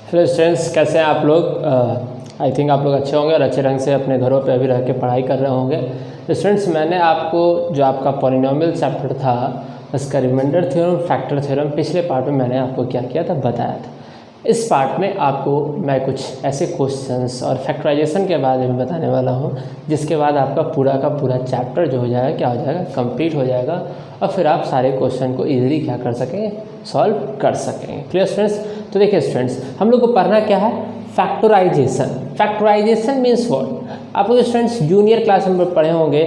Hello students, कैसे हैं आप लोग। आई थिंक आप लोग अच्छे होंगे और अच्छे ढंग से अपने घरों पे अभी रह के पढ़ाई कर रहे होंगे। स्टूडेंट्स, मैंने आपको जो आपका पॉलिनोमियल चैप्टर था उसका रिमाइंडर थ्योरम, फैक्टर थ्योरम पिछले पार्ट में मैंने आपको क्या किया था, बताया था। इस पार्ट में आपको मैं कुछ ऐसे क्वेश्चंस और फैक्टराइजेशन के बारे में बताने वाला हूँ जिसके बाद आपका पूरा का पूरा चैप्टर जो हो जाएगा क्या हो जाएगा, कंप्लीट हो जाएगा और फिर आप सारे क्वेश्चन को इजीली क्या कर सकेंगे, सॉल्व कर सकेंगे। Clear students. तो देखिए स्टूडेंट्स, हम लोग को पढ़ना क्या है, फैक्टराइजेशन। Factorisation means what. आप लोग स्टूडेंट्स जूनियर क्लास में पढ़े होंगे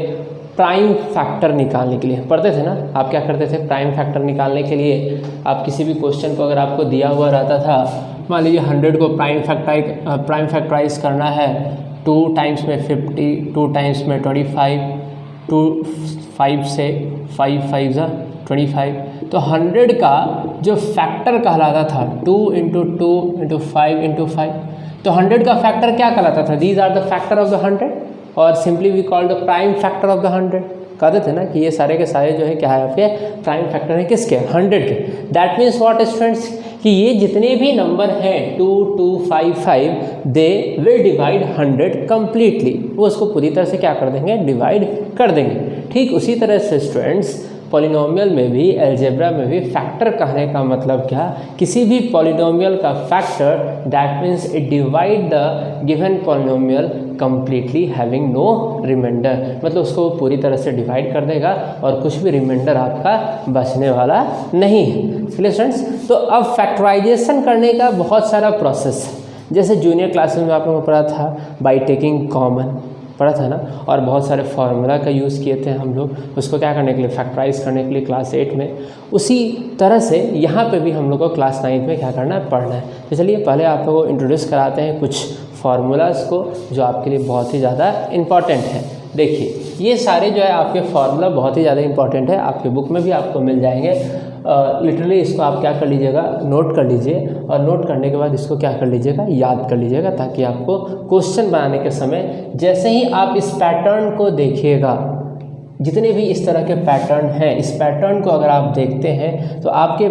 प्राइम फैक्टर निकालने के लिए, पढ़ते थे ना। आप क्या करते थे, प्राइम फैक्टर निकालने के लिए आप किसी भी क्वेश्चन को अगर आपको दिया हुआ रहता था, मान लीजिए 100 को प्राइम फैक्टराइज करना है, 2 टाइम्स में 50, 2 टाइम्स में 25, 2 5 से 5 5 जा 25। तो 100 का जो फैक्टर कहलाता था 2 × 2 × 5 × 5, तो 100 का फैक्टर क्या कहलाता था, these are the factor of the 100 और simply we call the prime factor of the 100। कहते थे ना कि ये सारे के सारे जो है क्या है, आपके प्राइम फैक्टर है किसके, 100 के। दैट मीन्स व्हाट स्टूडेंट्स, कि ये जितने भी नंबर हैं 2 2 5 5 दे विल डिवाइड 100 कम्प्लीटली, वो उसको पूरी तरह से क्या कर देंगे, डिवाइड कर देंगे। ठीक उसी तरह से स्टूडेंट्स पॉलिनोमियल में भी, अलजेब्रा में भी फैक्टर कहने का मतलब क्या, किसी भी पॉलिनोमियल का factor that means it divide the given polynomial completely having no reminder, मतलब उसको वो पूरी तरह से डिवाइड कर देगा और कुछ भी रिमाइंडर आपका बचने वाला नहीं है। चलिए स्टूडेंट्स, तो अब फैक्टराइजेशन करने का बहुत सारा प्रोसेस है। जैसे जूनियर क्लासेस में आप लोगों को पढ़ा था बाई टेकिंग कॉमन, पढ़ा था ना, और बहुत सारे फार्मूला का यूज़ किए थे हम लोग उसको क्या करने के लिए, फैक्टराइज करने के लिए क्लास 8 में। उसी तरह से यहाँ पे भी हम लोग को क्लास 9 में क्या करना है, पढ़ना है। तो चलिए पहले आप लोगों को इंट्रोड्यूस कराते हैं कुछ फार्मूलाज को जो आपके लिए बहुत ही ज़्यादा इम्पॉर्टेंट है। देखिए ये सारे जो है आपके फार्मूला बहुत ही ज़्यादा इंपॉर्टेंट है, आपके बुक में भी आपको मिल जाएंगे। लिटरली इसको आप क्या कर लीजिएगा, नोट कर लीजिए और नोट करने के बाद इसको क्या कर लीजिएगा, याद कर लीजिएगा, ताकि आपको क्वेश्चन बनाने के समय जैसे ही आप इस पैटर्न को देखिएगा, जितने भी इस तरह के पैटर्न हैं, इस पैटर्न को अगर आप देखते हैं तो आपके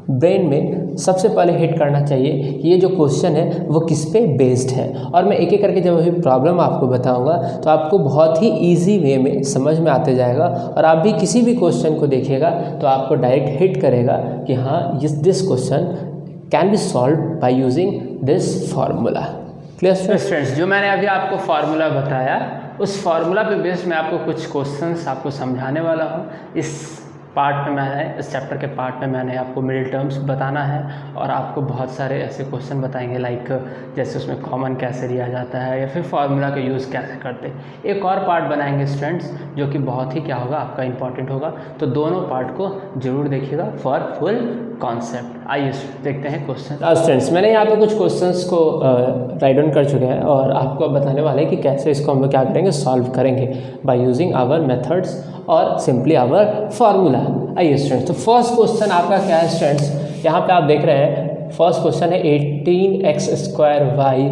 ब्रेन में सबसे पहले हिट करना चाहिए कि ये जो क्वेश्चन है वो किस पे बेस्ड है। और मैं एक एक करके जब अभी प्रॉब्लम आपको बताऊंगा तो आपको बहुत ही इजी वे में समझ में आते जाएगा और आप भी किसी भी क्वेश्चन को देखिएगा तो आपको डायरेक्ट हिट करेगा कि हाँ this question can be solve by using this formula. Clear students, जो मैंने अभी आपको फार्मूला बताया उस फार्मूला पे बेस्ड मैं आपको कुछ क्वेश्चंस आपको समझाने वाला हूँ। इस पार्ट में मैंने, इस चैप्टर के पार्ट में मैंने आपको मिडिल टर्म्स बताना है और आपको बहुत सारे ऐसे क्वेश्चन बताएंगे लाइक जैसे उसमें कॉमन कैसे लिया जाता है या फिर फार्मूला का यूज़ कैसे करते हैं। एक और पार्ट बनाएंगे स्टूडेंट्स जो कि बहुत ही क्या होगा, आपका इंपॉर्टेंट होगा। तो दोनों पार्ट को जरूर देखिएगा फॉर फुल कॉन्सेप्ट। आइए देखते हैं क्वेश्चन। स्टूडेंट्स, मैंने यहाँ पे कुछ क्वेश्चंस को राइट डाउन कर चुके हैं और आपको बताने वाले हैं कि कैसे इसको हम लोग क्या करेंगे, सॉल्व करेंगे बाय यूजिंग आवर मेथड्स और सिंपली आवर फार्मूला। आइए स्टूडेंट्स, तो फर्स्ट क्वेश्चन आपका क्या है स्टूडेंट्स, यहाँ पे आप देख रहे हैं फर्स्ट क्वेश्चन है 18x² y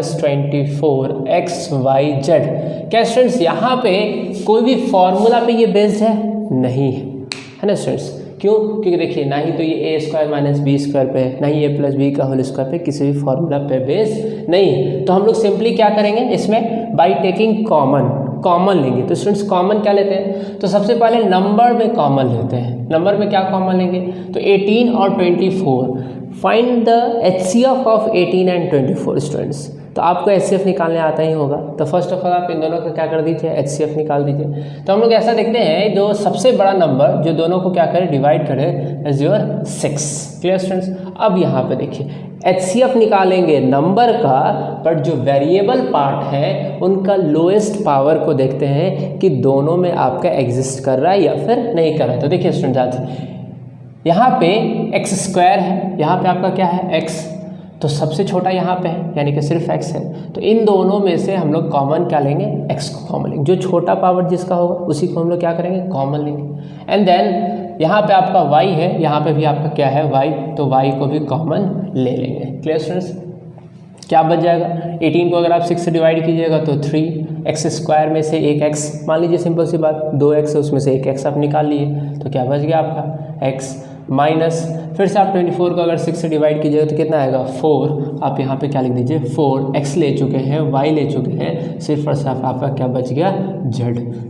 - 24xyz। क्या स्टूडेंट्स यहाँ पे कोई भी फार्मूला पे ये बेस्ड है, नहीं है ना स्टूडेंट्स। क्यों, क्योंकि देखिए ना ही तो ये a² - b² पे, ना ही a + b का होल स्क्वायर पे किसी भी फार्मूला पे बेस्ड नहीं है। तो हम लोग सिंपली क्या करेंगे, इसमें बाई टेकिंग कॉमन लेंगे। तो स्टूडेंट्स कॉमन क्या लेते हैं, तो सबसे पहले नंबर में कॉमन लेते हैं। नंबर में क्या कॉमन लेंगे, तो 18 और 24। Find the HCF of 18 and 24 students. तो आपको HCF निकालने आता ही होगा, तो फर्स्ट ऑफ ऑल आप इन दोनों का क्या कर दीजिए, HCF निकाल दीजिए। तो हम लोग ऐसा देखते हैं जो सबसे बड़ा नंबर जो दोनों को क्या करे, डिवाइड करे, इज योर 6। Clear students. अब यहाँ पे देखिए HCF निकालेंगे नंबर का, बट जो वेरिएबल पार्ट है उनका लोएस्ट पावर को देखते हैं कि दोनों में आपका एग्जिस्ट कर रहा है या फिर नहीं कर रहा है। तो देखिए स्टूडेंट, यहाँ पे x² है, यहाँ पे आपका क्या है, x, तो सबसे छोटा यहाँ पे है यानी कि सिर्फ x है। तो इन दोनों में से हम लोग कॉमन क्या लेंगे, x को कॉमन लेंगे। जो छोटा पावर जिसका होगा उसी को हम लोग क्या करेंगे, कॉमन लेंगे। एंड देन यहाँ पे आपका y है, यहाँ पे भी आपका क्या है, y, तो y को भी कॉमन ले लेंगे। क्लियर स्टूडेंट्स, क्या बच जाएगा, 18 को अगर आप 6 से डिवाइड कीजिएगा तो 3x² में से एक x, मान लीजिए सिंपल सी बात 2x है उसमें से एक x आप निकाल लिए, तो क्या बच गया आपका x माइनस, फिर से आप 24 को अगर 6 से डिवाइड कीजिएगा तो कितना आएगा 4। आप यहाँ पे क्या लिख दीजिए 4, x ले चुके हैं, y ले चुके हैं, सिर्फ और सिर्फ आपका क्या बच गया z।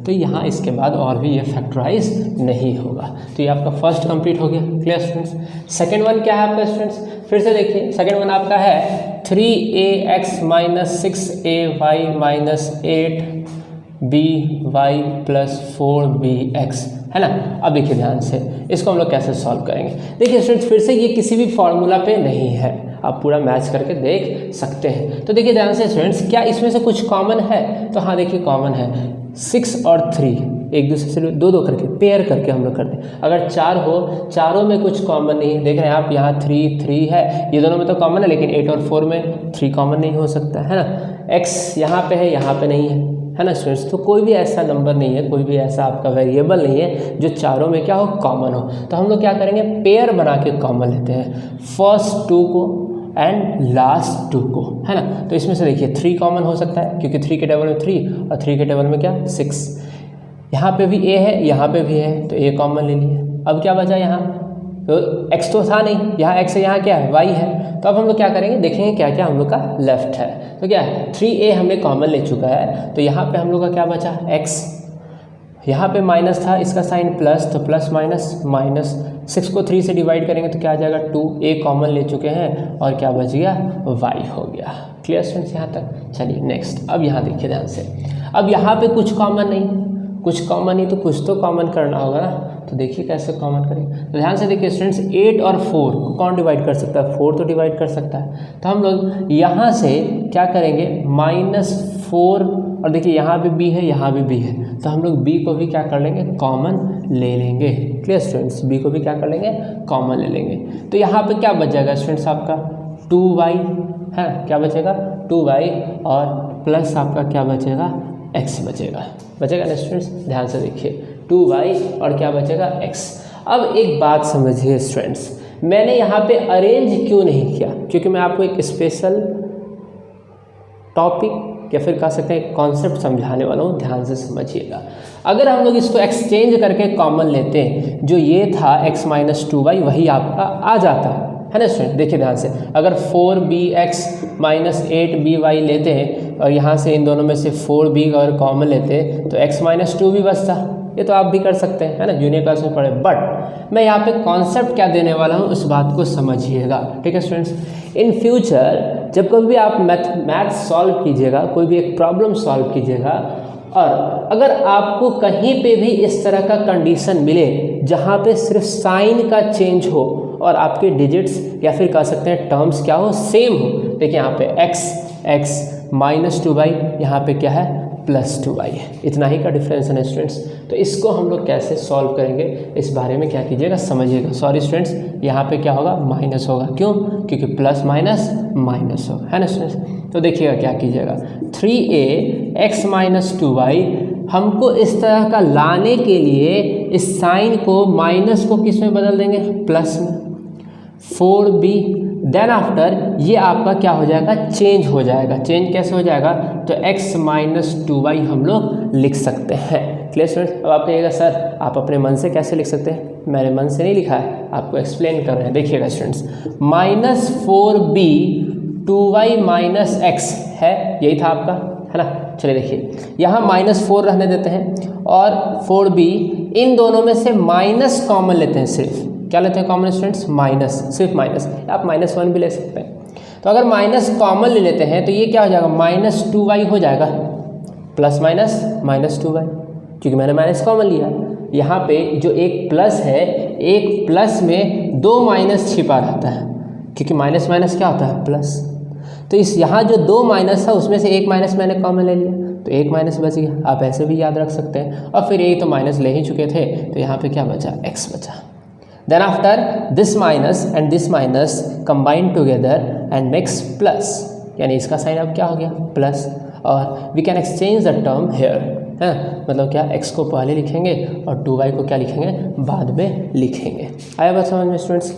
तो यहाँ इसके बाद और भी ये फैक्टराइज नहीं होगा। तो ये आपका फर्स्ट कंप्लीट हो गया। Clear students. सेकेंड वन क्या है आपका स्टूडेंट्स, फिर से देखिए सेकेंड वन आपका है 3ax minus 6ay minus 8by plus 4bx, है ना। अब देखिए ध्यान से इसको हम लोग कैसे सॉल्व करेंगे। देखिए स्टूडेंट्स फिर से ये किसी भी फॉर्मूला पे नहीं है, आप पूरा मैच करके देख सकते हैं। तो देखिए ध्यान से स्टूडेंट्स, क्या इसमें से कुछ कॉमन है? तो हाँ देखिए कॉमन है, 6 और 3 एक दूसरे से दो दो करके पेयर करके हम लोग करते हैं। अगर 4 हो, चारों में कुछ कॉमन नहीं है, देख रहे हैं आप यहाँ 3 है, ये दोनों में तो कॉमन है, लेकिन 8 और 4 में 3 कॉमन नहीं हो सकता है ना। x यहाँ पे है, यहाँ पे नहीं है ना स्टूडेंट्स। तो कोई भी ऐसा नंबर नहीं है, कोई भी ऐसा आपका वेरिएबल नहीं है जो चारों में क्या हो कॉमन हो। तो हम लोग क्या करेंगे, पेयर बना के कॉमन लेते हैं, फर्स्ट 2 को एंड लास्ट 2 को, है ना। तो इसमें से देखिए 3 कॉमन हो सकता है, क्योंकि 3 के टेबल में 3 और 3 के टेबल में क्या 6। यहाँ पे भी a है, यहाँ पे भी है, तो a कॉमन ले लिए। अब क्या बचा यहाँ, तो x तो था नहीं, यहाँ x है, यहाँ क्या है y है। तो अब हम लोग क्या करेंगे, देखेंगे क्या क्या हम लोग का लेफ्ट है। तो क्या है 3a हमने कॉमन ले चुका है, तो यहाँ पे हम लोग का क्या बचा x, यहाँ पे माइनस था, इसका साइन प्लस, तो प्लस माइनस माइनस, 6 को 3 से डिवाइड करेंगे तो क्या आ जाएगा 2, a कॉमन ले चुके हैं और क्या बच गया y हो गया। क्लियर स्टूडेंट्स यहाँ तक। चलिए नेक्स्ट, अब यहाँ देखिए ध्यान से, अब यहाँ पे कुछ कॉमन नहीं, कुछ कॉमन नहीं तो कुछ तो कॉमन करना होगा ना। तो देखिए कैसे कॉमन करेंगे, तो ध्यान से देखिए स्टूडेंट्स, 8 और 4 को कौन डिवाइड कर सकता है, 4 तो डिवाइड कर सकता है। तो हम लोग यहाँ से क्या करेंगे, -4, और देखिए यहाँ भी b है, यहाँ भी b है, तो हम लोग b को भी क्या कर लेंगे, कॉमन ले लेंगे। क्लियर स्टूडेंट्स, b को भी क्या कर लेंगे, कॉमन ले लेंगे। तो यहाँ पे क्या बच जाएगा स्टूडेंट्स आपका 2y है, क्या बचेगा 2y, और प्लस आपका क्या बचेगा x बचेगा ना स्टूडेंट्स। ध्यान से देखिए 2y और क्या बचेगा x। अब एक बात समझिए स्टूडेंट्स, मैंने यहाँ पे अरेंज क्यों नहीं किया, क्योंकि मैं आपको एक स्पेशल टॉपिक या फिर कह सकते हैं कॉन्सेप्ट समझाने वाला हूँ, ध्यान से समझिएगा। अगर हम लोग इसको एक्सचेंज करके कॉमन लेते हैं, जो ये था x माइनस 2y वही आपका आ जाता है ना स्टूडेंट। देखिए ध्यान से, अगर 4bx माइनस 8by लेते हैं और यहाँ से इन दोनों में से 4b अगर कॉमन लेते हैं तो x माइनस 2 भी बचता। ये तो आप भी कर सकते हैं, है ना, जूनियर क्लास में पढ़े। बट मैं यहाँ पे कॉन्सेप्ट क्या देने वाला हूँ उस बात को समझिएगा, ठीक है स्टूडेंट्स। इन फ्यूचर जब कभी भी आप मैथ सॉल्व कीजिएगा, कोई भी एक प्रॉब्लम सॉल्व कीजिएगा, और अगर आपको कहीं पे भी इस तरह का कंडीशन मिले जहाँ पे सिर्फ साइन का चेंज हो और आपके डिजिट्स या फिर कह सकते हैं टर्म्स क्या हो, सेम हो। देखिए यहाँ पे x माइनस 2y, यहाँ पे क्या है +2y, इतना ही का डिफरेंस है स्टूडेंट्स। तो इसको हम लोग कैसे सॉल्व करेंगे इस बारे में क्या कीजिएगा, समझिएगा। सॉरी स्टूडेंट्स, यहाँ पे क्या होगा माइनस होगा, क्यों, क्योंकि प्लस माइनस माइनस होगा, है ना स्टूडेंट्स। तो देखिएगा क्या कीजिएगा, 3ax माइनस 2y हमको इस तरह का लाने के लिए इस साइन को, माइनस को किस में बदल देंगे, प्लस में, 4b, देन आफ्टर ये आपका क्या हो जाएगा, चेंज हो जाएगा। चेंज कैसे हो जाएगा, तो x माइनस 2y हम लोग लिख सकते हैं। Clear students. अब आप कहिएगा सर आप अपने मन से कैसे लिख सकते हैं, मैंने मन से नहीं लिखा है, आपको एक्सप्लेन कर रहे हैं। देखिएगा students, -4b 2y minus x है, यही था आपका, है ना। चलिए देखिए यहाँ -4 रहने देते हैं और 4b, इन दोनों में से माइनस कॉमन लेते हैं, सिर्फ क्या लेते हैं कॉमन स्टूडेंट्स, माइनस, सिर्फ माइनस, आप -1 भी ले सकते हैं। तो अगर माइनस कॉमन ले लेते हैं तो ये क्या हो जाएगा, -2y हो जाएगा, प्लस माइनस -2y, क्योंकि मैंने माइनस कॉमन लिया। यहाँ पे जो एक प्लस है, एक प्लस में 2 माइनस छिपा रहता है, क्योंकि माइनस माइनस क्या होता है, प्लस। तो इस यहाँ जो 2 माइनस था उसमें से एक माइनस मैंने कॉमन ले लिया, तो एक माइनस बच गया। आप ऐसे भी याद रख सकते हैं। और फिर यही तो माइनस ले ही चुके थे, तो यहाँ पे क्या बचा, x बचा। Then after this minus and this minus combine together and makes plus, यानी इसका साइन अब क्या हो गया, प्लस। और we can exchange the term here, है, मतलब क्या, x को पहले लिखेंगे और 2y को क्या लिखेंगे, बाद में लिखेंगे। आया बात समझ में स्टूडेंट्स।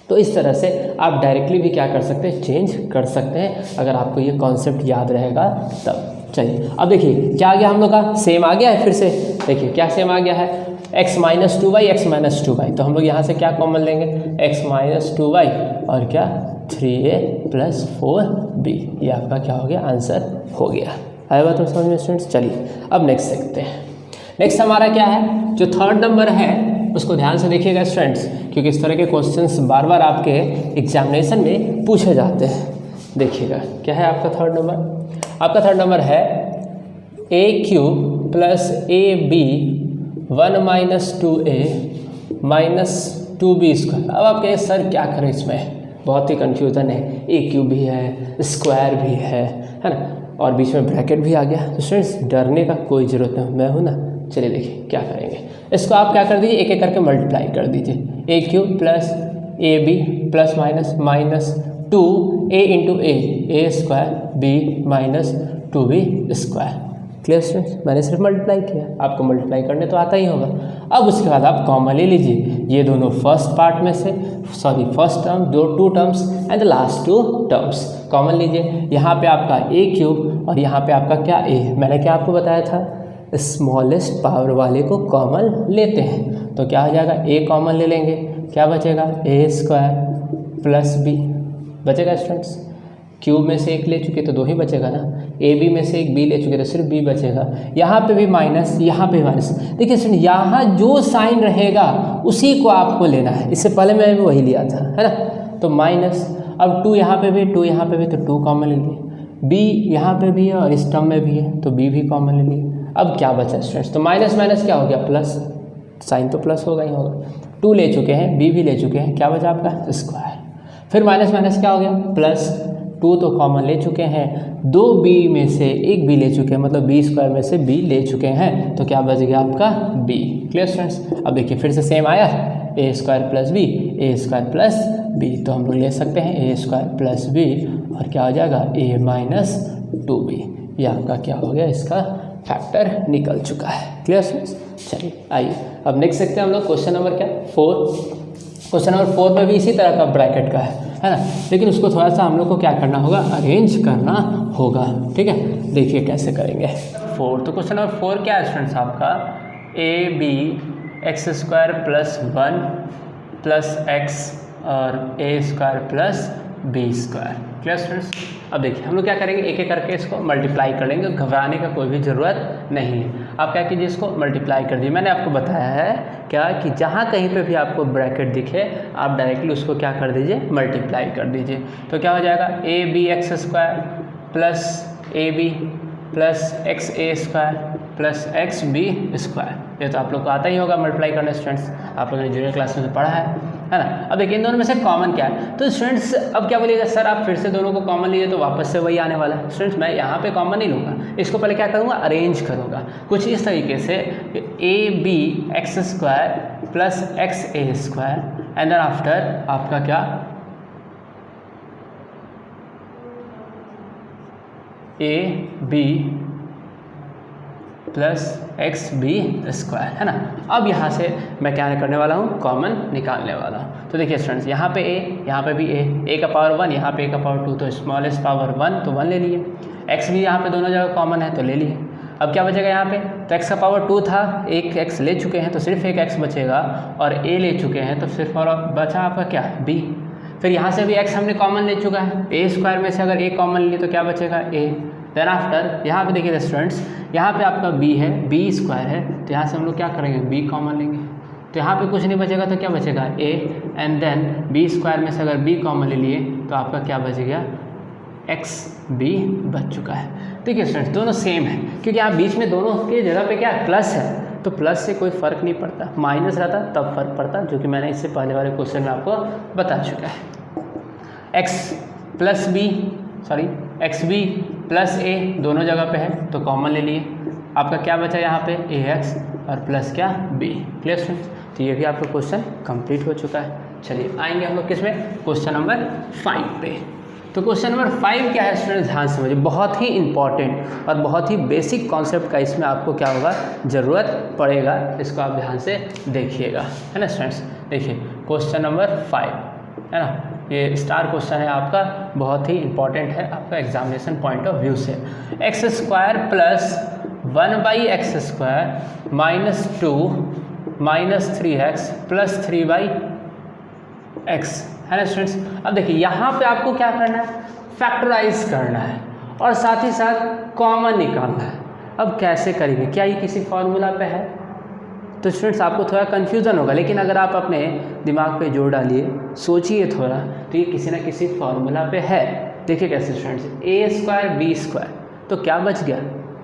तो इस तरह से आप डायरेक्टली भी क्या कर सकते हैं, चेंज कर सकते हैं, अगर आपको ये कॉन्सेप्ट याद रहेगा तब। चलिए अब देखिए क्या आ गया हम लोग का, सेम आ गया है। फिर से देखिए क्या सेम आ गया है, x minus 2y x minus 2y, तो हम लोग यहाँ से क्या कॉमन लेंगे, x माइनस 2y और क्या 3a प्लस 4b, ये आपका क्या हो गया, आंसर हो गया। आया बात तो समझ में स्टूडेंट्स। चलिए अब नेक्स्ट देखते हैं। नेक्स्ट हमारा क्या है, जो थर्ड नंबर है उसको ध्यान से देखिएगा स्टूडेंट्स, क्योंकि इस तरह के क्वेश्चंस बार बार आपके एग्जामिनेशन में पूछे जाते हैं। देखिएगा क्या है आपका थर्ड नंबर, आपका थर्ड नंबर है a³ plus ab 1 minus 2a minus 2b²। अब आप कहें सर क्या करें, इसमें बहुत ही कन्फ्यूज़न है, a³ भी है, स्क्वायर भी है ना, और बीच में ब्रैकेट भी आ गया। तो स्टूडेंट्स डरने का कोई ज़रूरत नहीं, मैं हूँ ना। चलिए देखिए क्या करेंगे, इसको आप क्या कर दीजिए, एक एक करके मल्टीप्लाई कर दीजिए। a³ plus ab plus minus minus 2a into a square b minus 2b²। Clear students, मैंने सिर्फ मल्टीप्लाई किया, आपको मल्टीप्लाई करने तो आता ही होगा। अब उसके बाद आप कॉमन ले लीजिए, ये दोनों फर्स्ट पार्ट में से, सॉरी फर्स्ट टर्म, दो 2 terms and the last 2 terms common लीजिए। यहाँ पे आपका a³ और यहाँ पे आपका क्या a, मैंने क्या आपको बताया था, स्मॉलेस्ट पावर वाले को कॉमन लेते हैं, तो क्या हो जाएगा, a कॉमन ले लेंगे, क्या बचेगा a² प्लस b बचेगा स्टूडेंट्स। क्यूब में से एक ले चुके तो 2 ही बचेगा ना, ए बी में से एक बी ले चुके तो सिर्फ बी बचेगा। यहाँ पे भी माइनस, यहाँ पे भी माइनस। देखिए स्टूडेंट यहाँ जो साइन रहेगा उसी को आपको लेना है, इससे पहले मैंने भी वही लिया था, है ना। तो माइनस, अब 2 यहाँ पे भी, 2 यहाँ पे भी, तो 2 कॉमन ले लिए। बी यहाँ पे भी है और इस टर्म में भी है, तो बी भी कॉमन ले लिए। अब क्या बचा स्टूडेंट्स, तो माइनस माइनस क्या हो गया, प्लस, साइन तो प्लस होगा ही होगा। 2 ले चुके हैं, बी भी ले चुके हैं, क्या बचा आपका स्क्वायर। फिर माइनस माइनस क्या हो गया, प्लस, 2 तो कॉमन ले चुके हैं, 2 बी में से एक बी ले चुके हैं, मतलब b² में से b ले चुके हैं, तो क्या बच गया आपका b। क्लियर स्टूडेंट्स, अब देखिए फिर से सेम आया, a² plus b, a² plus b, तो हम लोग ले सकते हैं a² प्लस b और क्या हो जाएगा a माइनस 2b, ये आपका क्या हो गया, इसका फैक्टर निकल चुका है। क्लियर स्टूडेंट्स, चलिए आइए अब नेक्स्ट देखते हैं हम लोग क्वेश्चन नंबर क्या, 4। क्वेश्चन नंबर 4 में भी इसी तरह का ब्रैकेट का है ना, लेकिन उसको थोड़ा सा हम लोग को क्या करना होगा, अरेंज करना होगा। ठीक है, देखिए कैसे करेंगे। 4, तो क्वेश्चन नंबर 4 क्या है स्टूडेंट्स आपका, ab x² plus 1 plus x और a² plus b²। Clear students, अब देखिए हम लोग क्या करेंगे, एक एक करके इसको मल्टीप्लाई कर लेंगे, घबराने का कोई भी ज़रूरत नहीं है। आप क्या कीजिए, इसको मल्टीप्लाई कर दीजिए। मैंने आपको बताया है क्या कि जहाँ कहीं पे भी आपको ब्रैकेट दिखे आप डायरेक्टली उसको क्या कर दीजिए, मल्टीप्लाई कर दीजिए। तो क्या हो जाएगा, ab² plus ab plus xa² plus xb²। ये तो आप लोग को आता ही होगा मल्टीप्लाई करना स्टूडेंट्स, आप लोगों ने जूनियर क्लास में पढ़ा है ना। अब देखिए इन दोनों में से कॉमन क्या है, तो स्टूडेंट्स अब क्या बोलिएगा, सर आप फिर से दोनों को कॉमन लीजिए तो वापस से वही आने वाला है। स्टूडेंट्स मैं यहाँ पे कॉमन नहीं लूँगा, इसको पहले क्या करूँगा, अरेंज करूँगा कुछ इस तरीके से, ab x² plus xa² and then after आपका क्या, ab प्लस xb² है ना। अब यहाँ से मैं क्या करने वाला हूँ, कॉमन निकालने वाला हूँ। तो देखिए स्टूडेंट्स यहाँ पे a, यहाँ पे भी a का पावर 1, यहाँ पे a का पावर 2, तो स्मॉलेस्ट पावर 1 तो 1 ले लिए, x भी यहाँ पे दोनों जगह कॉमन है तो ले लिए। अब क्या बचेगा यहाँ पे, तो x का पावर 2 था, एक x ले चुके हैं तो सिर्फ एक x बचेगा, और a ले चुके हैं तो सिर्फ और बचा आपका क्या, b। फिर यहाँ से भी x हमने कॉमन ले चुका है, a² में से अगर a कॉमन लिए तो क्या बचेगा a। देन आफ्टर यहाँ पे देखिए स्टूडेंट्स, यहाँ पे आपका b है, b² है, तो यहाँ से हम लोग क्या करेंगे, b कॉमन लेंगे, तो यहाँ पे कुछ नहीं बचेगा तो क्या बचेगा a, एंड देन b² में से अगर b कॉमन ले लिए तो आपका क्या बच गया, xb बच चुका है। देखिए स्टूडेंट्स दोनों सेम है, क्योंकि आप बीच में दोनों के जगह पे क्या प्लस है, तो प्लस से कोई फ़र्क नहीं पड़ता, माइनस रहता तब फर्क पड़ता, जो कि मैंने इससे पहले वाले क्वेश्चन में आपको बता चुका है। xb प्लस a दोनों जगह पे है तो कॉमन ले लिए, आपका क्या बचा यहाँ पे ax और प्लस क्या b। क्लियर स्टूडेंट्स, तो ये भी आपका क्वेश्चन कंप्लीट हो चुका है। चलिए आएंगे हम लोग किस में, क्वेश्चन नंबर 5 पे। तो क्वेश्चन नंबर 5 क्या है स्टूडेंट्स, ध्यान से समझिए, बहुत ही इंपॉर्टेंट और बहुत ही बेसिक कॉन्सेप्ट का इसमें आपको क्या होगा, ज़रूरत पड़ेगा, इसको आप ध्यान से देखिएगा, है ना स्टूडेंट्स। देखिए क्वेश्चन नंबर 5 है ना, ये स्टार क्वेश्चन है आपका, बहुत ही इंपॉर्टेंट है आपका एग्जामिनेशन पॉइंट ऑफ व्यू से। x² plus 1/x² minus 2 -3x plus 3/x है ना स्टूडेंट्स। अब देखिए यहाँ पे आपको क्या करना है, फैक्टराइज करना है और साथ ही साथ कॉमन निकालना है। अब कैसे करेंगे, क्या ये किसी फॉर्मूला पे है? तो स्टूडेंट्स आपको थोड़ा कन्फ्यूज़न होगा, लेकिन अगर आप अपने दिमाग पे जोर डालिए, सोचिए थोड़ा, तो ये किसी ना किसी फॉर्मूला पे है। देखिए कैसे स्टूडेंट्स, a² b², तो क्या बच गया,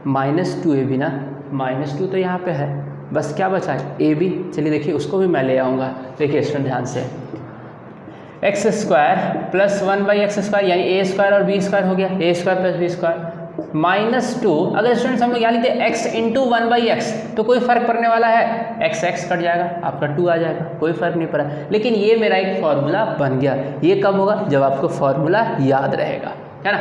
-2ab ना, -2 तो यहाँ पे है, बस क्या बचा है, ab। चलिए देखिए उसको भी मैं ले आऊँगा। देखिए स्टूडेंट ध्यान से, x² प्लस 1/x², यानी a² और b² हो गया, a² प्लस b², -2। अगर स्टूडेंट्स हम लोग यहाँ लिखते x इंटू 1/x तो कोई फर्क पड़ने वाला है, x कट जाएगा, आपका 2 आ जाएगा, कोई फर्क नहीं पड़ा। लेकिन ये मेरा एक फॉर्मूला बन गया। ये कब होगा, जब आपको फॉर्मूला याद रहेगा, है ना।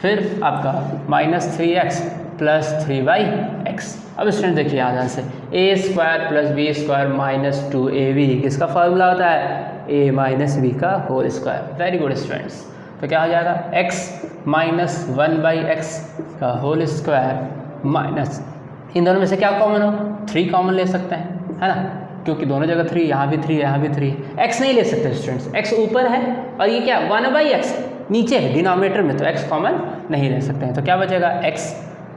फिर आपका -3x प्लस 3/x। अब स्टूडेंट देखिए यहाँ से, a² प्लस b² -2ab किसका फॉर्मूला होता है, a माइनस b का whole square. Very good students. तो क्या हो जाएगा, x माइनस 1/x का होल स्क्वायर माइनस, इन दोनों में से क्या कॉमन हो, 3 कॉमन ले सकते हैं, है ना, क्योंकि दोनों जगह 3, यहाँ भी 3 यहाँ भी 3। x नहीं ले सकते स्टूडेंट्स, x ऊपर है और ये क्या 1/x नीचे है डिनोमिनेटर में, तो x कॉमन नहीं ले सकते हैं। तो क्या बचेगा, x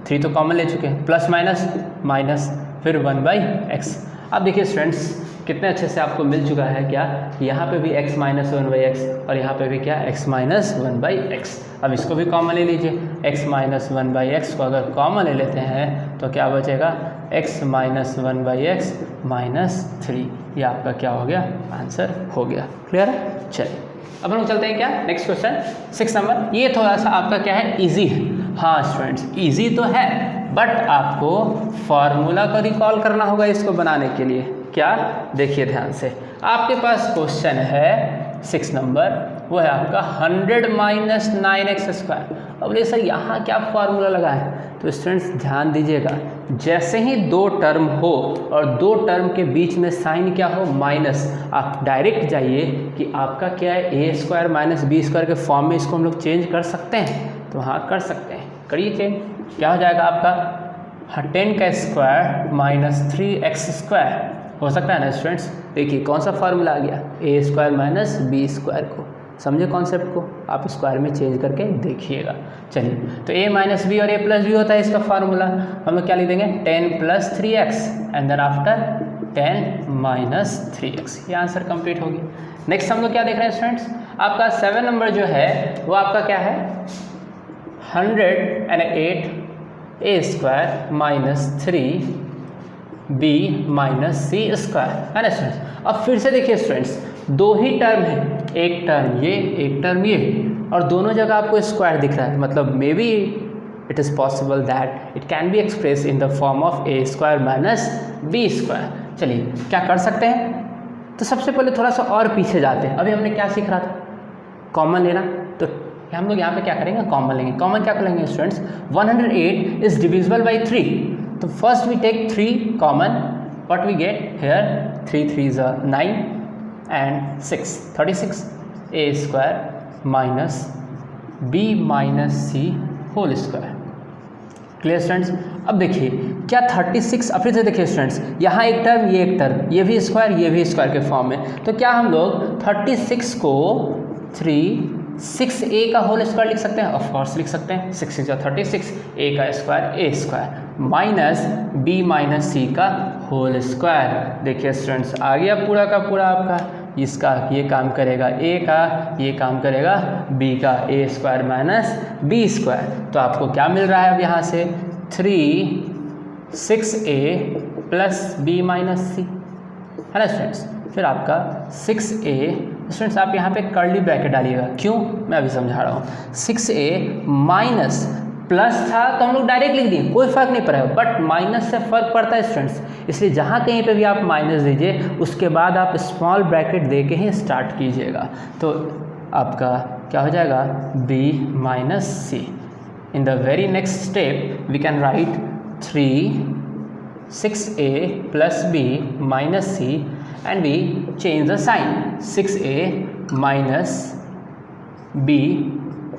3 तो कॉमन ले चुके हैं, प्लस माइनस माइनस, फिर 1/x। अब देखिए स्टूडेंट्स कितने अच्छे से आपको मिल चुका है क्या, यहाँ पे भी x माइनस 1/x और यहाँ पे भी क्या x माइनस 1/x। अब इसको भी कॉमन ले लीजिए, x माइनस 1/x को अगर कॉमन ले लेते हैं तो क्या बचेगा, x माइनस 1/x माइनस 3। ये आपका क्या हो गया, आंसर हो गया। क्लियर है। चलिए अब हम लोग चलते हैं क्या, नेक्स्ट क्वेश्चन 6 नंबर। ये थोड़ा सा आपका क्या है, ईजी है। हाँ स्टूडेंट्स ईजी तो है, बट आपको फॉर्मूला को रिकॉल करना होगा इसको बनाने के लिए। क्या, देखिए ध्यान से, आपके पास क्वेश्चन है 6 नंबर, वो है आपका 100 माइनस 9x²। अब बोले सर यहाँ क्या फार्मूला लगा है, तो स्टूडेंट्स ध्यान दीजिएगा, जैसे ही 2 टर्म हो और 2 टर्म के बीच में साइन क्या हो, माइनस, आप डायरेक्ट जाइए कि आपका क्या है, a² माइनस b² के फॉर्म में इसको हम लोग चेंज कर सकते हैं। तो हाँ कर सकते हैं, करिए चेंज। क्या हो जाएगा आपका 10 का स्क्वायर माइनस 3x² हो सकता है ना स्टूडेंट्स। देखिए कौन सा फार्मूला आ गया, a² माइनस b² को, समझे कॉन्सेप्ट को, आप स्क्वायर में चेंज करके देखिएगा। चलिए तो a माइनस b और a प्लस b होता है इसका फार्मूला, हम लोग क्या लिख देंगे, 10 plus 3x and then after 10 minus 3x। ये आंसर कंप्लीट हो गया। नेक्स्ट हम लोग क्या देख रहे हैं स्टूडेंट्स, आपका 7 नंबर जो है वो आपका क्या है, 108 a² minus 3b minus c² है ना स्टूडेंट्स। अब फिर से देखिए स्टूडेंट्स, 2 ही टर्म है, एक टर्म ये एक टर्म ये, और दोनों जगह आपको स्क्वायर दिख रहा है, मतलब may be it is possible that it can be express in the form of a² minus b²। चलिए क्या कर सकते हैं, तो सबसे पहले थोड़ा सा और पीछे जाते हैं। अभी हमने क्या सीख रहा था, कॉमन लेना, तो हम लोग यहाँ पे क्या करेंगे, कॉमन लेंगे। कॉमन क्या करेंगे स्टूडेंट्स, 108 इज डिविजिबल बाई 3, तो first we take 3 common, what we get here, 3 3s are 9 and 6 36 a² minus b minus c whole square. Clear students. अब देखिए क्या 36, अब फिर से देखिए स्टूडेंट्स, यहाँ एक टर्म ये एक टर्म, ये भी स्क्वायर ये भी स्क्वायर के फॉर्म में, तो क्या हम लोग 36 को 6a का होल स्क्वायर लिख सकते हैं, ऑफ कोर्स लिख सकते हैं, 6 6 36, a का square a² minus b minus c का होल स्क्वायर। देखिए स्टूडेंट्स आ गया पूरा का पूरा आपका, इसका ये काम करेगा a का, ये काम करेगा b का, a² माइनस b²। तो आपको क्या मिल रहा है अब यहाँ से, 6a plus b minus c है ना स्टूडेंट्स। फिर आपका 6a, स्टूडेंट्स आप यहाँ पे कर्ली ब्रैकेट डालिएगा, क्यों, मैं अभी समझा रहा हूँ। 6a माइनस प्लस था तो हम लोग डायरेक्ट लिख दिए, कोई फर्क नहीं पड़ेगा, बट माइनस से फर्क पड़ता है स्टूडेंट्स, इसलिए जहाँ कहीं पे भी आप माइनस दीजिए उसके बाद आप स्मॉल ब्रैकेट दे के ही स्टार्ट कीजिएगा। तो आपका क्या हो जाएगा, b minus c। In the very next step we can write 6a plus b minus c and we change the sign, 6a minus b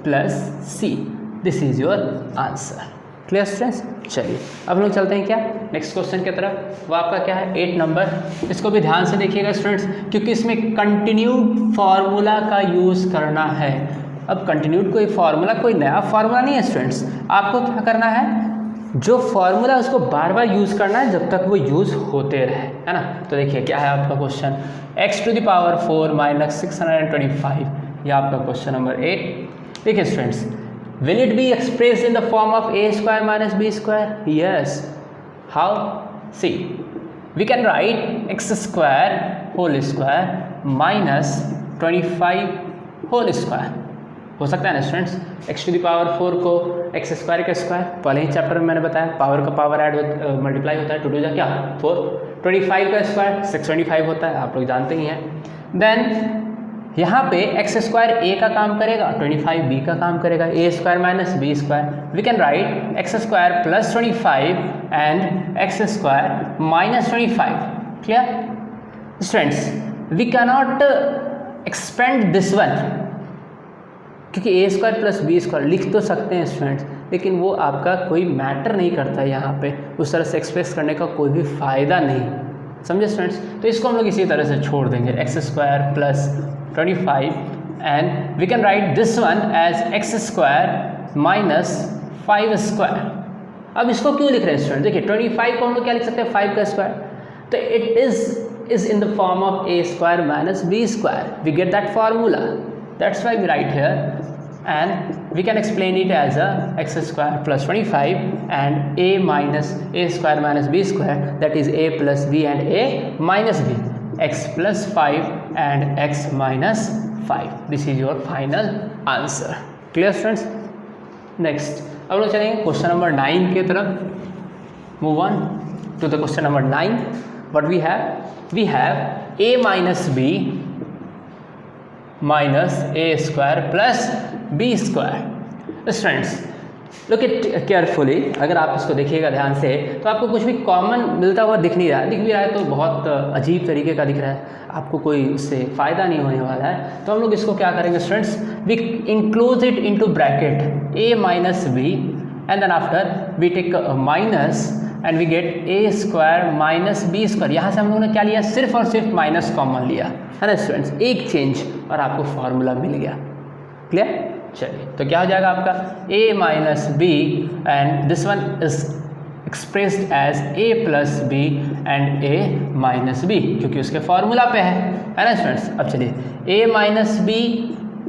plus c, this is your answer। Clear students. चलिए अब हम लोग चलते हैं क्या next question की तरफ। वो आपका क्या है 8 नंबर। इसको भी ध्यान से देखिएगा स्टूडेंट्स, क्योंकि इसमें कंटिन्यूड फार्मूला का यूज़ करना है। अब कंटिन्यूड कोई फार्मूला, कोई नया फार्मूला नहीं है स्टूडेंट्स। आपको क्या करना है, जो फार्मूला उसको बार बार यूज़ करना है जब तक वो यूज़ होते रहे, है ना। तो देखिए क्या है आपका क्वेश्चन, x⁴ माइनस 625, ये आपका क्वेश्चन नंबर 8। देखिए students, will it be expressed in the form of a² minus b²? Yes. How? See, we can write x² minus 25 हो सकता है ना स्टूडेंट्स। x⁴ को x² का स्क्वायर, पहले ही चैप्टर में मैंने बताया पावर का पावर ऐड मल्टीप्लाई होता है, 2 2 जा क्या 4, 25 का स्क्वायर 625 होता है, आप लोग जानते ही हैं। देन यहाँ पे x² a का काम करेगा, 25 b का काम करेगा, a² minus b²। We can write x² plus 25 and x² minus 25। Clear students, we cannot expand this one, क्योंकि a² प्लस b² लिख तो सकते हैं स्टूडेंट्स, लेकिन वो आपका कोई मैटर नहीं करता है यहाँ पे, उस तरह से एक्सप्रेस करने का कोई भी फ़ायदा नहीं, समझे स्टूडेंट्स। तो इसको हम लोग इसी तरह से छोड़ देंगे, x² plus 25 and we can write this one as x² minus 5²। अब इसको क्यों लिख रहे हैं स्टूडेंट, देखिए 25 को हम लोग क्या लिख सकते हैं 5 का स्क्वायर, तो it is in the form of a² minus b²। we get that formula, that's why we write here, and we can explain it as a x² plus 25 and a minus a² minus b², that is a plus b and a minus b, x plus 5 and x minus 5। This is your final answer। Clear students? Next अब लोग चलेंगे question number 9 की तरफ। Move on to the question number 9। What we have? We have a minus b minus a² plus b²। Students, look it carefully, अगर आप इसको देखिएगा ध्यान से तो आपको कुछ भी कॉमन मिलता हुआ दिख नहीं रहा है, दिख भी रहा है तो बहुत अजीब तरीके का दिख रहा है, आपको कोई उससे फ़ायदा नहीं होने वाला है। तो हम लोग इसको क्या करेंगे students, we include it into bracket a minus b and then after we take minus and we get a² minus b²। यहाँ से हम लोगों ने क्या लिया, सिर्फ और सिर्फ माइनस कॉमन लिया है ना स्टूडेंट्स, एक चेंज और आपको फॉर्मूला मिल गया। क्लियर? चलिए तो क्या हो जाएगा आपका a minus b and this one is expressed as a plus b and a minus b, क्योंकि उसके फॉर्मूला पे है ना स्टूडेंट्स। अब चलिए a माइनस बी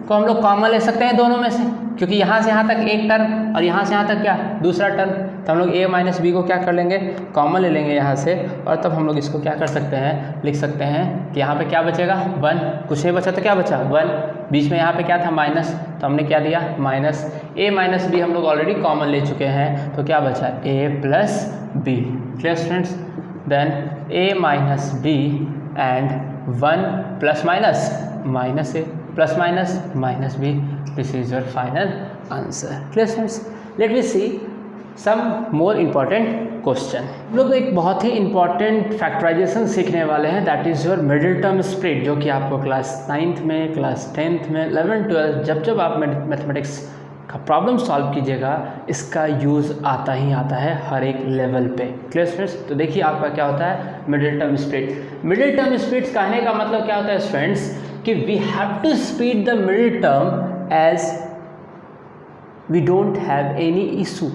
को हम लोग कॉमन ले सकते हैं दोनों में से, क्योंकि यहाँ से यहाँ तक एक टर्म और यहाँ से यहाँ तक क्या दूसरा टर्म, तो हम लोग a माइनस बी को क्या कर लेंगे, कॉमन ले लेंगे यहाँ से, और तब हम लोग इसको क्या कर सकते हैं, लिख सकते हैं कि यहाँ पे क्या बचेगा 1, कुछ नहीं बचा तो क्या बचा 1, बीच में यहाँ पे क्या था माइनस, तो हमने क्या दिया माइनस, a माइनस बी हम लोग ऑलरेडी कॉमन ले चुके हैं, तो क्या बचा a plus b. Clear students? Then a minus b and 1 plus minus minus a plus minus minus b, this is your final answer. Clear students? Let me see some more important question. हम लोग एक बहुत ही important factorisation सीखने वाले हैं, that is your middle term split, जो कि आपको क्लास 9th में, क्लास 10th में, 11th 12th जब आप मैथमेटिक्स का प्रॉब्लम सॉल्व कीजिएगा इसका यूज़ आता ही आता है हर एक लेवल पे। Clear students? तो देखिए आपका क्या होता है middle term split. Middle term split कहने का मतलब क्या होता है स्टूडेंट्स, कि we have to split the middle term as we don't have any issue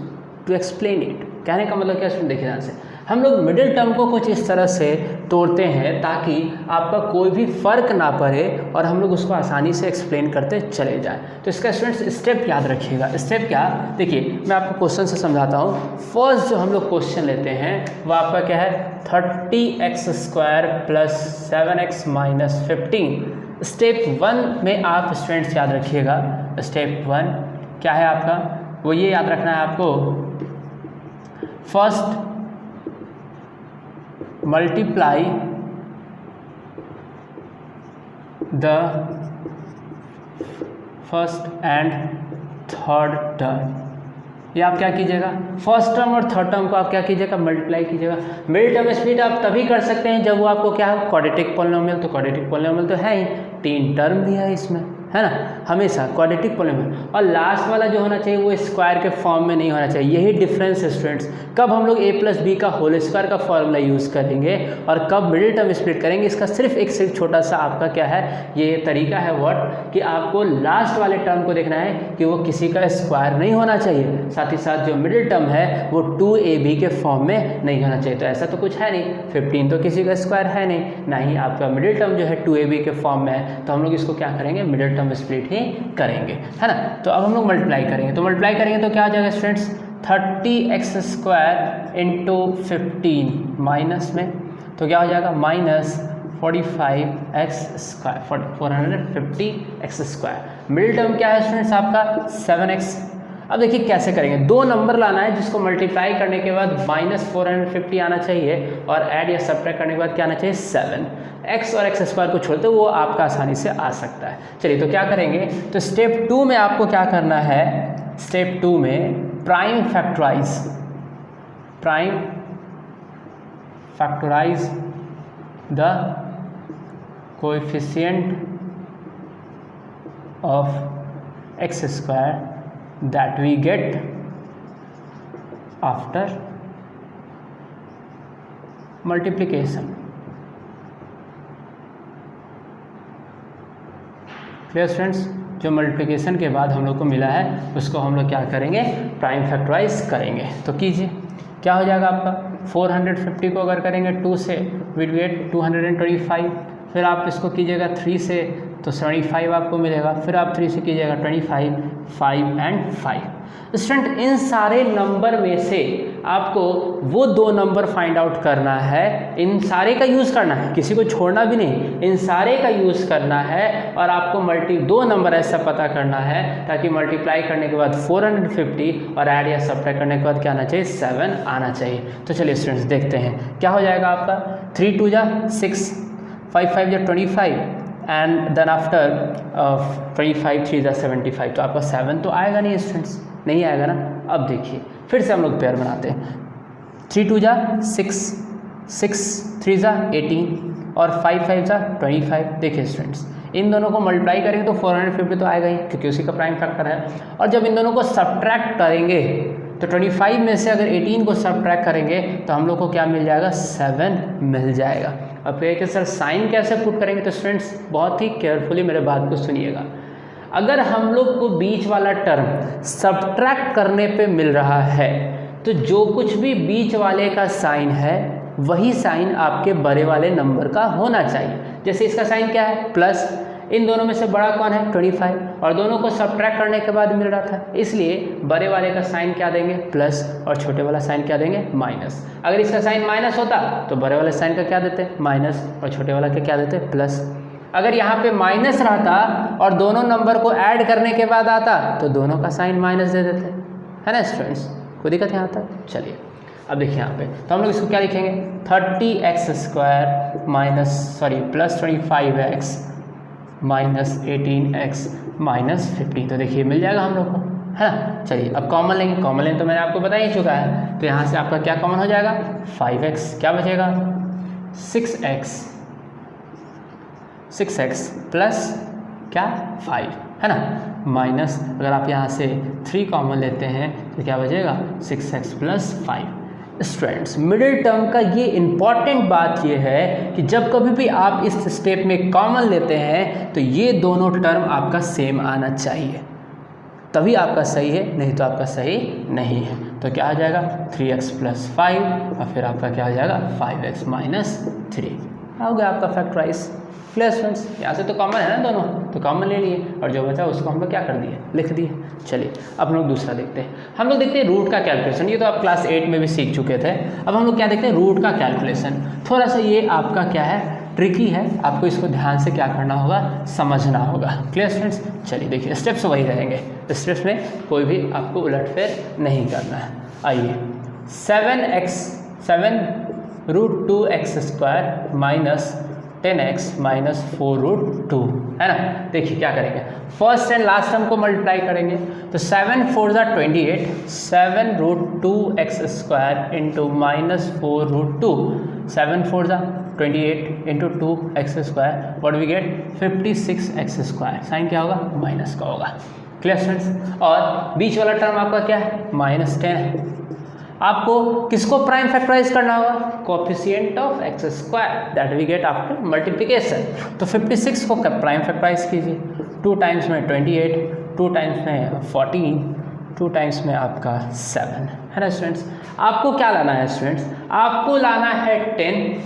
to explain it. कहने का मतलब क्या स्टूडेंट, देखिए ध्यान से, हम लोग मिडिल टर्म को कुछ इस तरह से तोड़ते हैं ताकि आपका कोई भी फ़र्क ना पड़े और हम लोग उसको आसानी से एक्सप्लेन करते चले जाएं। तो इसका स्टूडेंट्स स्टेप याद रखिएगा। स्टेप क्या, देखिए मैं आपको क्वेश्चन से समझाता हूँ। फर्स्ट जो हम लोग क्वेश्चन लेते हैं वो आपका क्या है 30x² plus 7x minus 15। Step 1 में आप स्टूडेंट्स याद रखिएगा, स्टेप 1 क्या है आपका, वो ये याद रखना है आपको, first multiply the first and third term. ये आप क्या कीजिएगा, फर्स्ट टर्म और थर्ड टर्म को आप क्या कीजिएगा, मल्टीप्लाई कीजिएगा। मिडिल टर्म स्प्लिट आप तभी कर सकते हैं जब वो आपको क्या है क्वाड्रेटिक पॉलिनोमियल, तो क्वाड्रेटिक पॉलिनोमियल तो है ही, 3 टर्म भी है इसमें, है ना, हमेशा क्वाड्रेटिक पॉलीनोमियल। और लास्ट वाला जो होना चाहिए वो स्क्वायर के फॉर्म में नहीं होना चाहिए। यही डिफरेंस है स्टूडेंट्स, कब हम लोग a+b का होल स्क्वायर का फॉर्मूला यूज़ करेंगे और कब मिडिल टर्म स्प्लिट करेंगे, इसका सिर्फ छोटा सा आपका क्या है ये तरीका है व्हाट, कि आपको लास्ट वाले टर्म को देखना है कि वो किसी का स्क्वायर नहीं होना चाहिए, साथ ही साथ जो मिडिल टर्म है वो 2ab के फॉर्म में नहीं होना चाहिए। तो ऐसा तो कुछ है नहीं, 15 तो किसी का स्क्वायर है नहीं, ना ही आपका मिडिल टर्म जो है 2ab के फॉर्म में है, तो हम लोग इसको क्या करेंगे, मिडिल टर्म स्प्लिट ही करेंगे, है ना। तो अब हम लोग मल्टीप्लाई करेंगे, तो मल्टीप्लाई करेंगे तो क्या आ जाएगा स्टूडेंट्स, 30x² इंटू 15 माइनस में, तो क्या हो जाएगा -45x², 450x²। मिडिल टर्म क्या है स्टूडेंट्स आपका 7x। अब देखिए कैसे करेंगे, दो नंबर लाना है जिसको मल्टीप्लाई करने के बाद -450 आना चाहिए और ऐड या सब्ट्रैक्ट करने के बाद क्या आना चाहिए 7। x और x² को छोड़ते वो आपका आसानी से आ सकता है। चलिए तो क्या करेंगे, तो स्टेप 2 में आपको क्या करना है, स्टेप 2 में prime factorize the coefficient of x² that we get after multiplication। Clear students, जो मल्टीप्लिकेशन के बाद हम लोग को मिला है उसको हम लोग क्या करेंगे, प्राइम फैक्टराइज करेंगे। तो कीजिए, क्या हो जाएगा आपका 450 को अगर करेंगे 2 से वी गेट 225, फिर आप इसको कीजिएगा 3 से तो 75 आपको मिलेगा, फिर आप 3 से कीजिएगा 25, 5 एंड 5। स्टूडेंट इन सारे नंबर में से आपको वो दो नंबर फाइंड आउट करना है, इन सारे का यूज़ करना है, किसी को छोड़ना भी नहीं, इन सारे का यूज़ करना है और आपको दो नंबर ऐसा पता करना है ताकि मल्टीप्लाई करने के बाद 450 और ऐड या सब्ट्रैक्ट करने के बाद क्या आना चाहिए 7 आना चाहिए। तो चलिए स्टूडेंट्स देखते हैं क्या हो जाएगा आपका, 3 2 जा 6, 5 5 जा 25 एंड देन आफ्टर 25 3 जा 75। तो आपका 7 तो आएगा नहीं स्टूडेंट्स, नहीं आएगा ना। अब देखिए फिर से हम लोग पेयर बनाते हैं, 3 2 जा 6, 6 3 जा 18 और 5 5 जा 25। देखिए स्टूडेंट्स इन दोनों को मल्टीप्लाई करेंगे तो 450 तो आएगा ही क्योंकि उसी का प्राइम फैक्टर है, और जब इन दोनों को सब्ट्रैक्ट करेंगे तो 25 में से अगर 18 को सब्ट्रैक्ट करेंगे तो हम लोग को क्या मिल जाएगा 7 मिल जाएगा। अब कहें कि सर साइन कैसे पुट करेंगे, तो स्टूडेंट्स बहुत ही केयरफुली मेरे बात को सुनिएगा। अगर हम लोग को बीच वाला टर्म सब्ट्रैक्ट करने पे मिल रहा है तो जो कुछ भी बीच वाले का साइन है वही साइन आपके बड़े वाले नंबर का होना चाहिए। जैसे इसका साइन क्या है प्लस, इन दोनों में से बड़ा कौन है 25, और दोनों को सब्ट्रैक्ट करने के बाद मिल रहा था, इसलिए बड़े वाले का साइन क्या देंगे प्लस और छोटे वाला साइन क्या देंगे माइनस। अगर इसका साइन माइनस होता तो बड़े वाले साइन का क्या देते माइनस और छोटे वाला का क्या देते प्लस। अगर यहाँ पे माइनस रहता और दोनों नंबर को ऐड करने के बाद आता तो दोनों का साइन माइनस दे देते, है ना स्टूडेंट्स, कोई दिक्कत यहाँ तक। चलिए अब देखिए यहाँ पे तो हम लोग इसको क्या लिखेंगे 30x² plus 25x minus 18x minus 50। तो देखिए मिल जाएगा हम लोग को, है ना। चलिए अब कॉमन लेंगे, कॉमन लेंगे तो मैंने आपको बता ही चुका है, तो यहाँ से आपका क्या कॉमन हो जाएगा 5x, क्या बचेगा 6x प्लस क्या 5, है ना, माइनस अगर आप यहाँ से 3 कॉमन लेते हैं तो क्या बचेगा 6x plus 5। Students middle term का ये इम्पॉर्टेंट बात ये है कि जब कभी भी आप इस स्टेप में कॉमन लेते हैं तो ये दोनों टर्म आपका सेम आना चाहिए, तभी आपका सही है, नहीं तो आपका सही नहीं है। तो क्या हो जाएगा 3x प्लस 5 और फिर आपका क्या हो जाएगा 5x माइनस 3, हो गया आपका फैक्टराइज। क्लियर स्टूडेंट्स, यहाँ से तो कॉमन है ना दोनों, तो कॉमन ले लिए और जो बचा उसको हम लोग क्या कर दिए लिख दिए। चलिए अब हम लोग दूसरा देखते हैं, हम लोग देखते हैं रूट का कैलकुलेशन। ये तो आप क्लास 8 में भी सीख चुके थे, अब हम लोग क्या देखते हैं रूट का कैलकुलेशन। थोड़ा सा ये आपका क्या है ट्रिकी है, आपको इसको ध्यान से क्या करना होगा समझना होगा। क्लियर स्टूडेंट्स, चलिए देखिए स्टेप्स वही रहेंगे, स्टेप्स में कोई भी आपको उलटफेर नहीं करना है। आइए 7√2x² माइनस 10x माइनस 4√2, है ना। देखिए क्या करेंगे, फर्स्ट एंड लास्ट टर्म को मल्टीप्लाई करेंगे तो 7 4 जा 28, 7√2x² इंटू माइनस 4√2, 7 4 जा 28 into 2x², what we get 56x²। Sign क्या होगा, माइनस का होगा। Clear students. और बीच वाला टर्म आपका क्या है, -10 है। आपको किसको प्राइम फैक्टराइज करना होगा, coefficient of x² that we get after multiplication. तो 56 को प्राइम फैक्टराइज कीजिए, 2 टाइम्स में 28, 2 टाइम्स में 14, 2 टाइम्स में आपका 7 है ना स्टूडेंट्स। आपको क्या लाना है स्टूडेंट्स, आपको लाना है 10,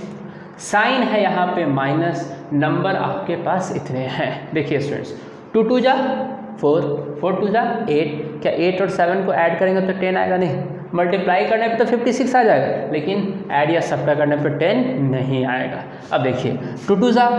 साइन है यहाँ पे माइनस, नंबर आपके पास इतने हैं। देखिए स्टूडेंट्स, 2 2 जा 4, 4 2 जा 8, क्या 8 और 7 को ऐड करेंगे तो 10 आएगा, नहीं। मल्टीप्लाई करने पे तो 56 आ जाएगा, लेकिन ऐड या सब्ट्रैक्ट करने पे 10 नहीं आएगा। अब देखिए 2 2 जा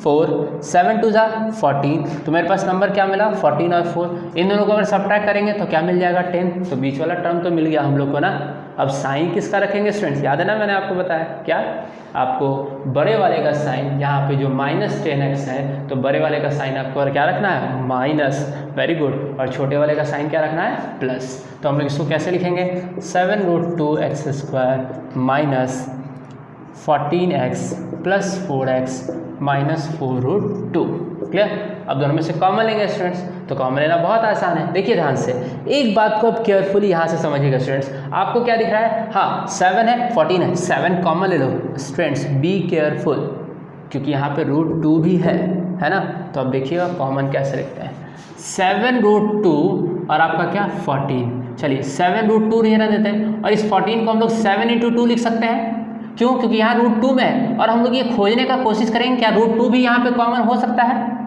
4, 7 2 जा 14, तो मेरे पास नंबर क्या मिला, 14 और 4। इन दोनों को अगर सब्ट्रैक्ट करेंगे तो क्या मिल जाएगा, 10। तो बीच वाला टर्म तो मिल गया हम लोग को ना। अब साइन किसका रखेंगे स्टूडेंट्स, याद है ना मैंने आपको बताया क्या, आपको बड़े वाले का साइन यहाँ पे जो -10x है, तो बड़े वाले का साइन आपको और क्या रखना है, माइनस। Very good. और छोटे वाले का साइन क्या रखना है, प्लस। तो हम लोग इसको कैसे लिखेंगे, 7√2x² minus 14x plus 4x minus 4√2। Clear. अब दोनों में से कॉमन लेंगे स्टूडेंट्स, तो कॉमन लेना बहुत आसान है। देखिए ध्यान से, एक बात को अब केयरफुली यहाँ से समझिएगा स्टूडेंट्स। आपको क्या दिख रहा है, हाँ 7 है 14 है, 7 कॉमन ले लो स्टूडेंट्स, बी केयरफुल, क्योंकि यहाँ पे √2 भी है ना। तो अब देखिएगा कॉमन कैसे लिखते हैं, 7√2 और आपका क्या 14। चलिए 7√2 रहने देते हैं, और इस 14 को हम लोग 7 × 2 लिख सकते हैं। क्यों, क्योंकि यहाँ √2 में है, और हम लोग ये खोजने का कोशिश करेंगे क्या √2 भी यहाँ पे कॉमन हो सकता है,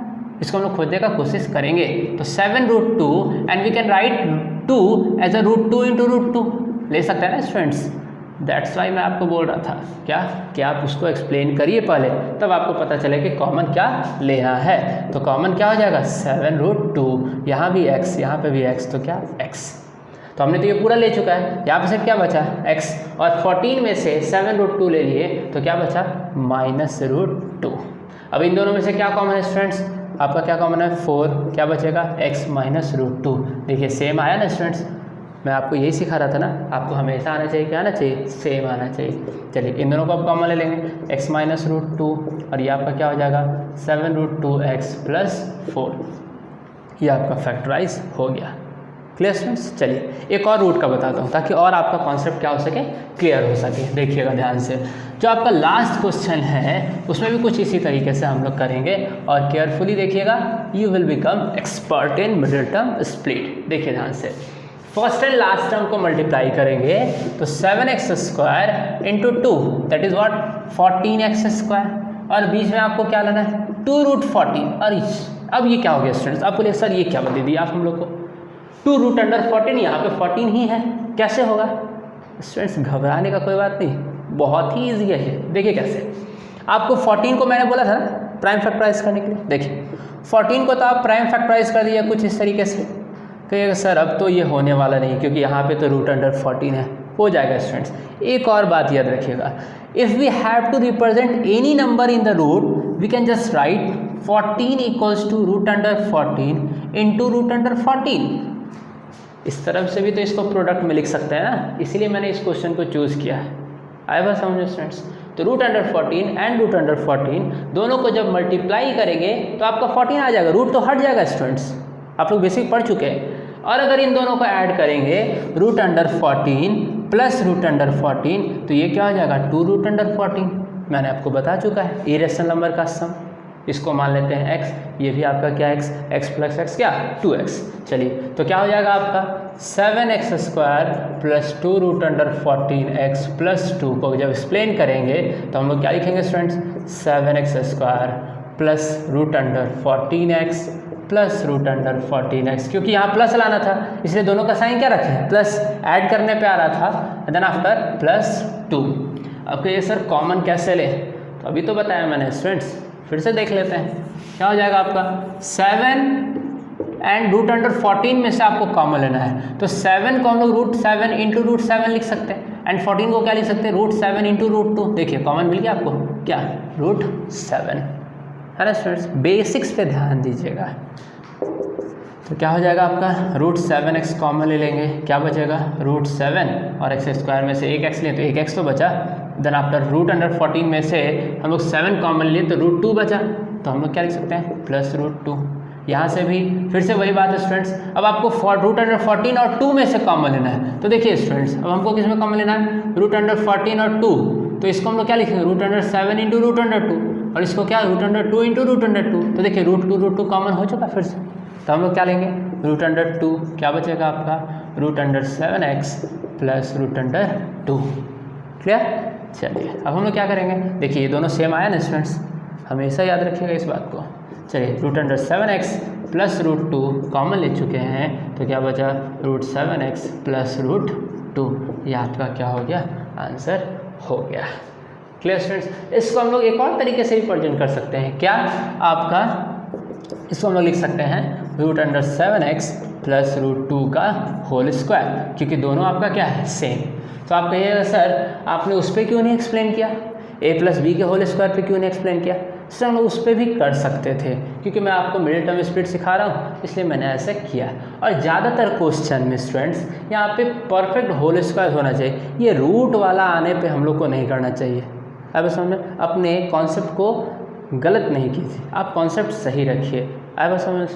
इसको हम लोग खोजने का कोशिश करेंगे। तो 7√2 and we can write 2 as a √2 × √2 ले सकते हैं ना स्टूडेंट्स। दैट्स वाई मैं आपको बोल रहा था क्या कि आप उसको एक्सप्लेन करिए पहले, तब आपको पता चले कि कॉमन क्या लेना है। तो कॉमन क्या हो जाएगा, 7√2, यहाँ भी x, यहाँ पे भी x, तो क्या x। तो हमने तो ये पूरा ले चुका है, यहाँ पे सिर्फ क्या बचा x, और 14 में से 7√2 ले लिए तो क्या बचा, -√2। अब इन दोनों में से क्या कॉमन है स्टूडेंट्स, आपका क्या कॉमन है, 4, क्या बचेगा, x -√2। देखिए सेम आया ना स्टूडेंट्स, मैं आपको यही सिखा रहा था ना, आपको हमेशा आना चाहिए, क्या आना चाहिए, सेम आना चाहिए। चलिए इन दोनों को आप कॉमन ले लेंगे, x -√2 और ये आपका क्या हो जाएगा, 7√2x + 4, ये आपका फैक्टराइज हो गया। Clear students. चलिए एक और रूट का बताता हूँ, ताकि और आपका कॉन्सेप्ट क्या हो सके, क्लियर हो सके। देखिएगा ध्यान से, जो आपका लास्ट क्वेश्चन है उसमें भी कुछ इसी तरीके से हम लोग करेंगे, और केयरफुली देखिएगा, you will become expert in middle term split. देखिए ध्यान से, फर्स्ट एंड लास्ट टर्म को मल्टीप्लाई करेंगे तो 7x² × 2 that is what 14x², और बीच में आपको क्या लेना है, 2√14। और अब ये क्या हो गया स्टूडेंट्स, आपको सर ये क्या बता दी आप हम लोग को, 2√14, यहाँ पे 14 ही है, कैसे होगा स्टूडेंट्स। घबराने का कोई बात नहीं, बहुत ही ईजी है ये। देखिए कैसे, आपको 14 को मैंने बोला था ना प्राइम फैक्टराइज करने के लिए, देखिए 14 को तो आप प्राइम फैक्टराइज कर दिया कुछ इस तरीके से। कहिएगा सर अब तो ये होने वाला नहीं, क्योंकि यहाँ पे तो √14 है, हो जाएगा स्टूडेंट्स। एक और बात याद रखिएगा, if we have to represent any number in the root, we can just write 14 = √14 × √14। इस तरफ से भी तो इसको प्रोडक्ट में लिख सकते हैं ना, इसीलिए मैंने इस क्वेश्चन को चूज़ किया है। आए बात समझो स्टूडेंट्स। तो √14 एंड √14 दोनों को जब मल्टीप्लाई करेंगे तो आपका 14 आ जाएगा, रूट तो हट जाएगा स्टूडेंट्स, आप लोग बेसिक पढ़ चुके हैं। और अगर इन दोनों को ऐड करेंगे √14 प्लस √14, तो ये क्या हो जाएगा, 2√14। मैंने आपको बता चुका है, इरेशनल नंबर का सम, इसको मान लेते हैं x, ये भी आपका क्या x, x + x क्या 2x। चलिए तो क्या हो जाएगा आपका 7x² + 2√14x + 2 को जब एक्सप्लेन करेंगे तो हम लोग क्या लिखेंगे स्टूडेंट्स, 7x² + √14x + √14x, क्योंकि यहाँ प्लस लाना था इसलिए दोनों का साइन क्या रखें, प्लस, ऐड करने पे आ रहा था, देन आफ्टर +2। अब ये सर कॉमन कैसे ले, तो अभी तो बताया मैंने स्टूडेंट्स, फिर से देख लेते हैं। क्या हो जाएगा आपका 7 एंड √14 में से आपको कॉमन लेना है, तो 7 को हम लोग √7 × √7 लिख सकते हैं, एंड 14 को क्या लिख सकते हैं, √7 × √2। देखिए कॉमन मिल गया आपको, क्या √7 है ना स्टूडेंट्स। बेसिक्स पे ध्यान दीजिएगा। तो क्या हो जाएगा आपका, √7x कॉमन ले लेंगे, क्या बचेगा, √7 और x² में से एक x लें तो एक x तो बचा, देन आफ्टर रूट अंडर 14 में से हम लोग 7 कॉमन लिए तो रूट 2 बचा, तो हम लोग क्या लिख सकते हैं प्लस रूट 2। यहाँ से भी फिर से वही बात है स्टूडेंट्स, अब आपको रूट अंडर 14 और 2 में से कॉमन लेना है। तो देखिए स्टूडेंट्स, अब हमको किस में कॉमन लेना है, रूट अंडर 14 और 2, तो इसको हम लोग क्या लिखेंगे, root under 7 into root under 2, और इसको क्या root under 2 into root under 2। तो देखिए रूट 2 कॉमन हो चुका फिर से, तो हम लोग क्या लेंगे, रूट अंडर 2 क्या बचेगा आपका, root under 7x plus root under 2। Clear. चलिए अब हम लोग क्या करेंगे, देखिए ये दोनों सेम आया ना स्टूडेंट्स, हमेशा याद रखिएगा इस बात को। चलिए root under 7x plus root 2 common ले चुके हैं, तो क्या बचा रूट 7x प्लस रूट 2। ये आपका क्या हो गया, आंसर हो गया। Clear students. इसको हम लोग एक और तरीके से भी प्रेजेंट कर सकते हैं, क्या आपका, इसको हम लोग लिख सकते हैं root under 7x plus root 2 का होल स्क्वायर, क्योंकि दोनों आपका क्या है सेम। तो आप कहिएगा सर आपने उस पर क्यों नहीं एक्सप्लेन किया, a प्लस बी के होल स्क्वायर पे क्यों नहीं एक्सप्लेन किया। सर हम लोग उस पर भी कर सकते थे, क्योंकि मैं आपको मिडिल टर्म स्प्लिट सिखा रहा हूँ इसलिए मैंने ऐसा किया। और ज़्यादातर क्वेश्चन में स्टूडेंट्स यहाँ पे परफेक्ट होल स्क्वायर होना चाहिए, ये रूट वाला आने पे हम लोग को नहीं करना चाहिए। अब समझ, अपने कॉन्सेप्ट को गलत नहीं कीजिए, आप कॉन्सेप्ट सही रखिए। अब समझ,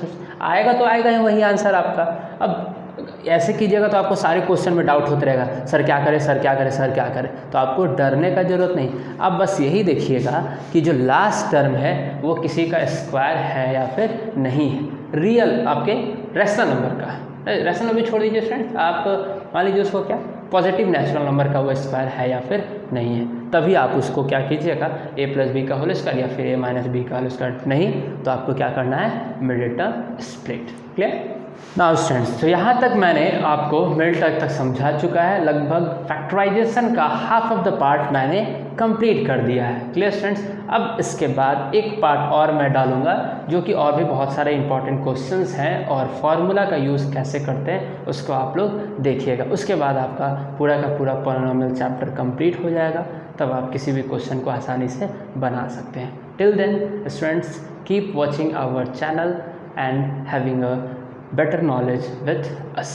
आएगा तो आएगा ही वही आंसर आपका। अब ऐसे कीजिएगा तो आपको सारे क्वेश्चन में डाउट होता रहेगा, सर क्या करें सर क्या करें सर क्या करें। तो आपको डरने का ज़रूरत नहीं, आप बस यही देखिएगा कि जो लास्ट टर्म है वो किसी का स्क्वायर है या फिर नहीं है, रियल आपके रेशनल नंबर का। रेशनल भी छोड़ दीजिए फ्रेंड्स, आप मान लीजिए उसको क्या पॉजिटिव नेचुरल नंबर का वो स्क्वायर है या फिर नहीं है, तभी आप उसको क्या कीजिएगा a प्लस बी का होल स्क्वायर या फिर a माइनस बी का होल स्क्वायर। नहीं तो आपको क्या करना है, middle term split. Clear. Now students, तो यहाँ तक मैंने आपको मिडिल टर्म तक समझा चुका है, लगभग फैक्टराइजेशन का हाफ ऑफ द पार्ट मैंने कंप्लीट कर दिया है। Clear students. अब इसके बाद एक पार्ट और मैं डालूंगा जो कि और भी बहुत सारे इंपॉर्टेंट क्वेश्चंस हैं और फार्मूला का यूज़ कैसे करते हैं उसको आप लोग देखिएगा। उसके बाद आपका पूरा का पूरा पॉलिनोमियल चैप्टर कंप्लीट हो जाएगा, तब आप किसी भी क्वेश्चन को आसानी से बना सकते हैं। Till then students, keep watching our channel and having a better knowledge with us.